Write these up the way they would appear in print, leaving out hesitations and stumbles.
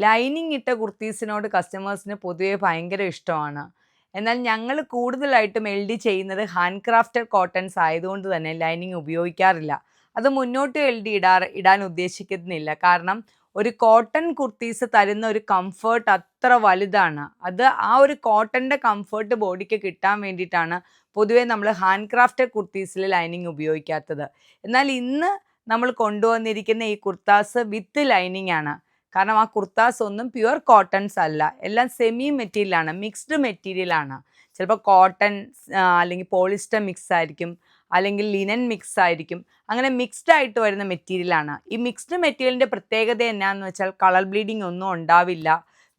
Lining ഇട്ട കുർത്തീസിനോട് കസ്റ്റമേഴ്സിന് പൊതുവെ ഭയങ്കര ഇഷ്ടമാണ്. എന്നാൽ ഞങ്ങൾ കൂടുതലായിട്ടും LD ചെയ്യുന്നത് ഹാൻഡ് ക്രാഫ്റ്റഡ് കോട്ടൺസ് ആയതുകൊണ്ട് തന്നെ ലൈനിങ് ഉപയോഗിക്കാറില്ല. അത് മുന്നോട്ട് LD ഇടാൻ ഉദ്ദേശിക്കുന്നില്ല. കാരണം ഒരു കോട്ടൺ കുർത്തീസ് തരുന്ന ഒരു കംഫർട്ട് അത്ര വലുതാണ്. അത് ആ ഒരു കോട്ടൻ്റെ കംഫർട്ട് ബോഡിക്ക് കിട്ടാൻ വേണ്ടിയിട്ടാണ് പൊതുവേ നമ്മൾ ഹാൻഡ് ക്രാഫ്റ്റഡ് കുർത്തീസിൽ ലൈനിങ് ഉപയോഗിക്കാത്തത്. എന്നാൽ ഇന്ന് നമ്മൾ കൊണ്ടുവന്നിരിക്കുന്ന ഈ കുർത്താസ് വിത്ത് ലൈനിങ് ആണ്. കാരണം ആ കുർത്താസ് ഒന്നും പ്യുവർ കോട്ടൺസ് അല്ല, എല്ലാം സെമി മെറ്റീരിയലാണ്, മിക്സ്ഡ് മെറ്റീരിയലാണ്. ചിലപ്പോൾ കോട്ടൺ അല്ലെങ്കിൽ പോളിസ്റ്റർ മിക്സ് ആയിരിക്കും, അല്ലെങ്കിൽ ലിനൻ മിക്സ് ആയിരിക്കും. അങ്ങനെ മിക്സ്ഡ് ആയിട്ട് വരുന്ന മെറ്റീരിയലാണ്. ഈ മിക്സ്ഡ് മെറ്റീരിയലിൻ്റെ പ്രത്യേകത എന്നാന്ന് വെച്ചാൽ കളർ ബ്ലീഡിങ് ഒന്നും ഉണ്ടാവില്ല,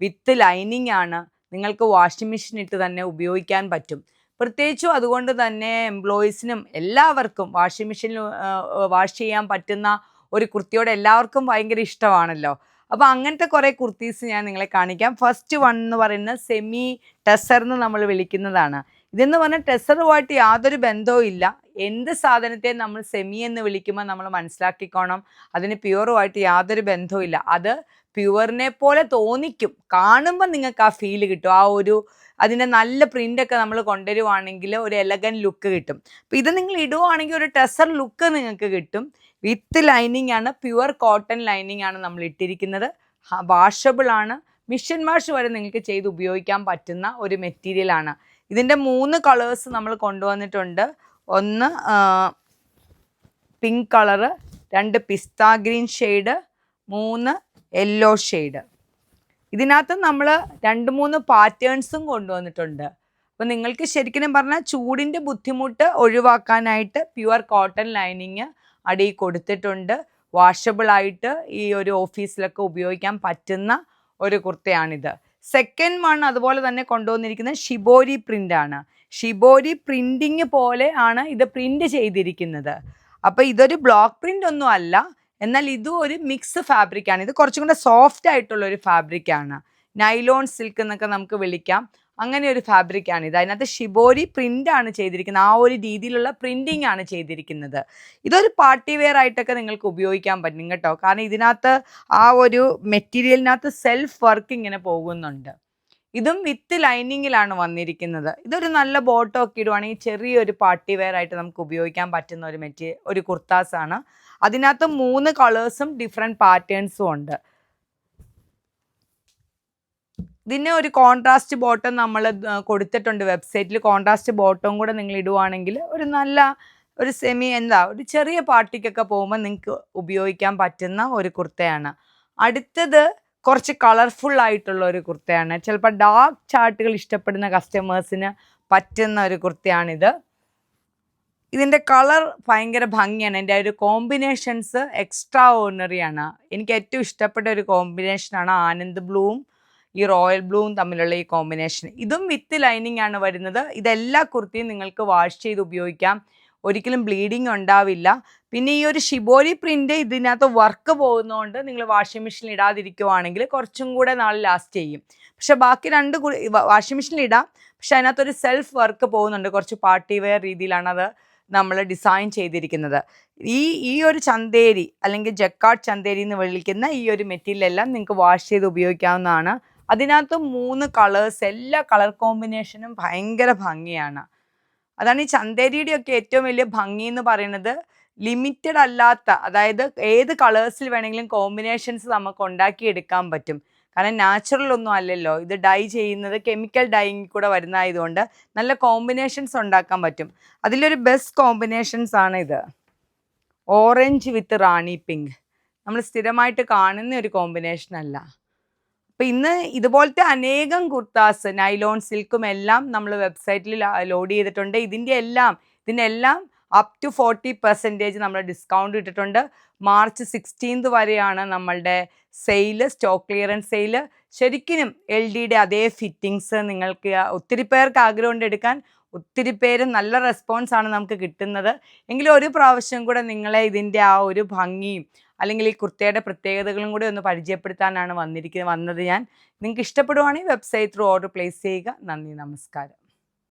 വിത്ത് ലൈനിങ് ആണ്. നിങ്ങൾക്ക് വാഷിംഗ് മെഷീൻ ഇട്ട് തന്നെ ഉപയോഗിക്കാൻ പറ്റും. പ്രത്യേകിച്ചും അതുകൊണ്ട് തന്നെ എംപ്ലോയീസിനും എല്ലാവർക്കും വാഷിംഗ് മെഷീനിൽ വാഷ് ചെയ്യാൻ പറ്റുന്ന ഒരു കുർത്തിയോട് എല്ലാവർക്കും ഭയങ്കര ഇഷ്ടമാണല്ലോ. അപ്പോൾ അങ്ങനത്തെ കുറേ കുർത്തീസ് ഞാൻ നിങ്ങളെ കാണിക്കാം. ഫസ്റ്റ് വൺ എന്ന് പറയുന്നത് സെമി ടെസർ എന്ന് നമ്മൾ വിളിക്കുന്നതാണ്. ഇതെന്ന് പറഞ്ഞാൽ ടെസറുമായിട്ട് യാതൊരു ബന്ധവും ഇല്ല. എന്ത് സാധനത്തെ നമ്മൾ സെമി എന്ന് വിളിക്കുമ്പോൾ നമ്മൾ മനസ്സിലാക്കിക്കോണം, അതിന് പ്യുവറുമായിട്ട് യാതൊരു ബന്ധവും ഇല്ല. അത് പ്യുവറിനെ പോലെ തോന്നിക്കും, കാണുമ്പോൾ നിങ്ങൾക്ക് ആ ഫീല് കിട്ടും. ആ ഒരു അതിൻ്റെ നല്ല പ്രിൻ്റൊക്കെ നമ്മൾ കൊണ്ടുവരുവാണെങ്കിൽ ഒരു എലഗൻറ്റ് ലുക്ക് കിട്ടും. അപ്പോൾ ഇത് നിങ്ങൾ ഇടുവാണെങ്കിൽ ഒരു ടെസർ ലുക്ക് നിങ്ങൾക്ക് കിട്ടും. വിത്ത് ലൈനിങ് ആണ്, പ്യുവർ കോട്ടൺ ലൈനിങ് ആണ് നമ്മൾ ഇട്ടിരിക്കുന്നത്. വാഷബിൾ ആണ്, മിഷൻ വാഷ് വരെ നിങ്ങൾക്ക് ചെയ്ത് ഉപയോഗിക്കാൻ പറ്റുന്ന ഒരു മെറ്റീരിയലാണ്. ഇതിൻ്റെ 3 കളേഴ്സ് നമ്മൾ കൊണ്ടുവന്നിട്ടുണ്ട്. ഒന്ന് പിങ്ക് കളറ്, 2 പിസ്ത ഗ്രീൻ ഷെയ്ഡ്, 3 യെല്ലോ ഷെയ്ഡ്. ഇതിനകത്ത് നമ്മൾ 2-3 പാറ്റേൺസും കൊണ്ടുവന്നിട്ടുണ്ട്. അപ്പോൾ നിങ്ങൾക്ക് ശരിക്കും പറഞ്ഞാൽ ചൂടിൻ്റെ ബുദ്ധിമുട്ട് ഒഴിവാക്കാനായിട്ട് പ്യുവർ കോട്ടൺ ലൈനിങ് അടിയിൽ കൊടുത്തിട്ടുണ്ട്. വാഷബിളായിട്ട് ഈ ഒരു ഓഫീസിലൊക്കെ ഉപയോഗിക്കാൻ പറ്റുന്ന ഒരു കുർത്തയാണിത്. സെക്കൻഡ് വൺ അതുപോലെ തന്നെ കൊണ്ടുവന്നിരിക്കുന്നത് ഷിബോരി പ്രിൻ്റാണ്. ഷിബോരി പ്രിൻറ്റിങ് പോലെ ആണ് ഇത് പ്രിൻ്റ് ചെയ്തിരിക്കുന്നത്. അപ്പോൾ ഇതൊരു ബ്ലോക്ക് പ്രിൻ്റ് ഒന്നും അല്ല, എന്നാൽ ഇതും ഒരു മിക്സ് ഫാബ്രിക്കാണ്. ഇത് കുറച്ചും കൂടെ സോഫ്റ്റ് ആയിട്ടുള്ളൊരു ഫാബ്രിക്കാണ്. നൈലോൺ സിൽക്ക് എന്നൊക്കെ നമുക്ക് വിളിക്കാം, അങ്ങനെ ഒരു ഫാബ്രിക്കാണ് ഇത്. അതിനകത്ത് ഷിബോരി പ്രിൻ്റാണ് ചെയ്തിരിക്കുന്നത്, ആ ഒരു രീതിയിലുള്ള പ്രിൻറ്റിങ് ആണ് ചെയ്തിരിക്കുന്നത്. ഇതൊരു പാർട്ടി വെയർ ആയിട്ടൊക്കെ നിങ്ങൾക്ക് ഉപയോഗിക്കാൻ പറ്റും കേട്ടോ. കാരണം ഇതിനകത്ത് ആ ഒരു മെറ്റീരിയലിനകത്ത് സെൽഫ് വർക്ക് ഇങ്ങനെ പോകുന്നുണ്ട്. ഇതും വിത്ത് ലൈനിങ്ങിലാണ് വന്നിരിക്കുന്നത്. ഇതൊരു നല്ല ബോട്ടോ ഒക്കെ ഇടുവാണെങ്കിൽ ചെറിയൊരു പാർട്ടി വെയർ ആയിട്ട് നമുക്ക് ഉപയോഗിക്കാൻ പറ്റുന്ന ഒരു കുർത്താസാണ്. അതിനകത്ത് 3 കളേഴ്സും ഡിഫറെൻറ്റ് പാറ്റേൺസും ഉണ്ട്. ഇതിന് ഒരു കോൺട്രാസ്റ്റ് ബോട്ടം നമ്മൾ കൊടുത്തിട്ടുണ്ട് വെബ്സൈറ്റിൽ. കോൺട്രാസ്റ്റ് ബോട്ടം കൂടെ നിങ്ങൾ ഇടുവാണെങ്കിൽ ഒരു നല്ല ഒരു ഒരു ചെറിയ പാർട്ടിക്കൊക്കെ പോകുമ്പോൾ നിങ്ങൾക്ക് ഉപയോഗിക്കാൻ പറ്റുന്ന ഒരു കുർത്തയാണ്. അടുത്തത് കുറച്ച് കളർഫുൾ ആയിട്ടുള്ള ഒരു കുർത്തയാണ്. ചിലപ്പോൾ ഡാർക്ക് ചാർട്ടുകൾ ഇഷ്ടപ്പെടുന്ന കസ്റ്റമേഴ്സിന് പറ്റുന്ന ഒരു കുർത്തയാണിത്. ഇതിൻ്റെ കളർ ഭയങ്കര ഭംഗിയാണ്. എൻ്റെ ഒരു കോമ്പിനേഷൻസ് എക്സ്ട്രാ ഓർഡിനറിയാണ്. എനിക്ക് ഏറ്റവും ഇഷ്ടപ്പെട്ട ഒരു കോമ്പിനേഷനാണ് ആനന്ദ് ബ്ലൂവും ഈ റോയൽ ബ്ലൂവും തമ്മിലുള്ള ഈ കോമ്പിനേഷൻ. ഇതും വിത്ത് ലൈനിങ് ആണ് വരുന്നത്. ഇതെല്ലാ കുർത്തിയും നിങ്ങൾക്ക് വാഷ് ചെയ്ത് ഉപയോഗിക്കാം, ഒരിക്കലും ബ്ലീഡിങ് ഉണ്ടാവില്ല. പിന്നെ ഈ ഒരു ഷിബോരി പ്രിൻ്റ് ഇതിനകത്ത് വർക്ക് പോകുന്നതുകൊണ്ട് നിങ്ങൾ വാഷിംഗ് മെഷീനിൽ ഇടാതിരിക്കുവാണെങ്കിൽ കുറച്ചും കൂടെ നാൾ ലാസ്റ്റ് ചെയ്യും. പക്ഷെ ബാക്കി 2 വാഷിംഗ് മെഷീനിൽ ഇടാം, പക്ഷെ അതിനകത്തൊരു സെൽഫ് വർക്ക് പോകുന്നുണ്ട്. കുറച്ച് പാർട്ടി വെയർ രീതിയിലാണ് അത് നമ്മൾ ഡിസൈൻ ചെയ്തിരിക്കുന്നത്. ഈ ഒരു ചന്തേരി അല്ലെങ്കിൽ ജക്കാർഡ് ചന്തേരി എന്ന് വിളിക്കുന്ന ഈ ഒരു മെറ്റീരിയൽ എല്ലാം നിങ്ങൾക്ക് വാഷ് ചെയ്ത് ഉപയോഗിക്കാവുന്നതാണ്. അതിനകത്ത് 3 കളേഴ്സ്, എല്ലാ കളർ കോമ്പിനേഷനും ഭയങ്കര ഭംഗിയാണ്. അതാണ് ഈ ചന്തേരിയുടെയൊക്കെ ഏറ്റവും വലിയ ഭംഗി എന്ന് പറയുന്നത്. ലിമിറ്റഡ് അല്ലാത്ത, അതായത് ഏത് കളേഴ്സിൽ വേണമെങ്കിലും കോമ്പിനേഷൻസ് നമുക്ക് ഉണ്ടാക്കിയെടുക്കാൻ പറ്റും. കാരണം നാച്ചുറൽ ഒന്നും അല്ലല്ലോ, ഇത് ഡൈ ചെയ്യുന്നത് കെമിക്കൽ ഡൈയിങ് കൂടെ വരുന്നതായതുകൊണ്ട് നല്ല കോമ്പിനേഷൻസ് ഉണ്ടാക്കാൻ പറ്റും. അതിലൊരു ബെസ്റ്റ് കോമ്പിനേഷൻസ് ആണ് ഇത്. ഓറഞ്ച് വിത്ത് റാണി പിങ്ക് നമ്മൾ സ്ഥിരമായിട്ട് കാണുന്ന ഒരു കോമ്പിനേഷൻ അല്ല. അപ്പോൾ ഇന്ന് ഇതുപോലത്തെ അനേകം കുർത്താസ് നൈലോൺ സിൽക്കും എല്ലാം നമ്മൾ വെബ്സൈറ്റിൽ ലോഡ് ചെയ്തിട്ടുണ്ട്. ഇതിൻ്റെ എല്ലാം അപ് ടു 40% നമ്മൾ ഡിസ്കൗണ്ട് ഇട്ടിട്ടുണ്ട്. മാർച്ച് 16 വരെയാണ് നമ്മളുടെ സെയില്, സ്റ്റോക്ക് ക്ലിയറൻസ് സെയില്. ശരിക്കും LDയുടെ അതേ ഫിറ്റിങ്സ് നിങ്ങൾക്ക് ഒത്തിരി പേർക്ക് ആഗ്രഹമുണ്ട് എടുക്കാൻ. ഒത്തിരി പേര് നല്ല റെസ്പോൺസാണ് നമുക്ക് കിട്ടുന്നത്. എങ്കിലും ഒരു പ്രാവശ്യം കൂടെ നിങ്ങളെ ഇതിൻ്റെ ആ ഒരു ഭംഗിയും അല്ലെങ്കിൽ ഈ കുർത്തയുടെ പ്രത്യേകതകളും കൂടി ഒന്ന് പരിചയപ്പെടുത്താനാണ് വന്നത് ഞാൻ. നിങ്ങൾക്ക് ഇഷ്ടപ്പെടുവാണെങ്കിൽ വെബ്സൈറ്റ് ത്രൂ ഓർഡർ പ്ലേസ് ചെയ്യുക. നന്ദി, നമസ്കാരം.